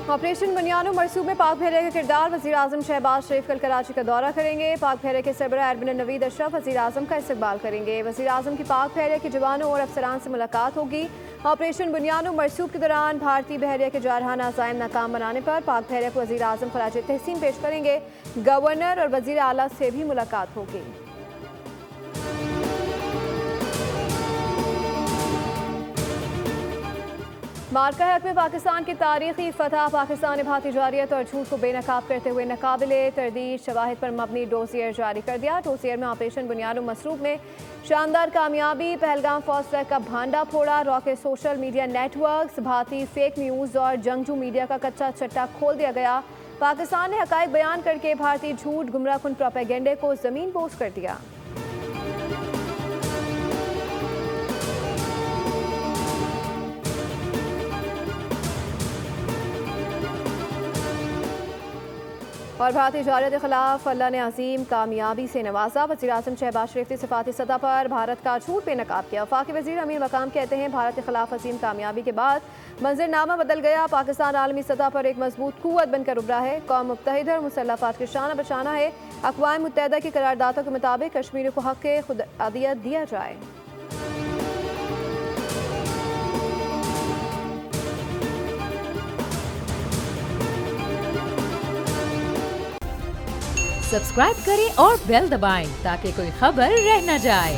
Operation बुनियानो मरसूम में पाक बहरे का किरदार। वज़ीर आज़म शहबाज शरीफ कल कराची का दौरा करेंगे। पाक बहरे के सरबराह एडमिरल नवीद अशरफ वज़ीर आज़म का इस्तकबाल करेंगे। वज़ीर आज़म की पाक बहरे के जवानों और अफसरान से मुलाकात होगी। ऑपरेशन बुनियानो मरसूम के दौरान भारतीय बहरिया के जारहाना अज़ाइम नाकाम बनाने पर पाक बहरे को वज़ीर आज़म खराज तहसीन पेश करेंगे। गवर्नर और वज़ीर आला से भी मुलाकात होगी। मार्का हक में पाकिस्तान की तारीखी फतह। पाकिस्तान ने भारतीय जारियत और झूठ को बेनकाब करते हुए नाकाबिले तरदीद शवाहिद पर मबनी डोसियर जारी कर दिया। डोसियर में ऑपरेशन बुनियानो मसरूफ में शानदार कामयाबी, पहलगाम फौज का भांडा फोड़ा, रॉकेट सोशल मीडिया नेटवर्क्स, भारतीय फेक न्यूज़ और जंगजू मीडिया का कच्चा चट्टा खोल दिया गया। पाकिस्तान ने हकायक बयान करके भारतीय झूठ गुमराहकुन प्रोपेगेंडे को जमीन पोस कर दिया। और भारतीय जारियत के खिलाफ अल्लाह ने अजीम कामयाबी से नवाजा। वज़ीर आज़म शहबाज शरीफ ने सिफाती सतह पर भारत का झूठ बेनकाब किया। वफाकी वज़ीर अमीर मकाम कहते हैं भारत के खिलाफ अजीम कामयाबी के बाद मंजरनामा बदल गया। पाकिस्तान आलमी सतह पर एक मजबूत कुव्वत बनकर उभरा है। कौम मुत्तहिदा और मुसल्लह अफ़वाज के शान बचाना है। अक़वाम मुत्तहिदा की करारदादों के मुताबिक कश्मीर को हक़ खुदअदियत दिया जाए। सब्सक्राइब करें और बेल दबाएं ताकि कोई खबर रह न जाए।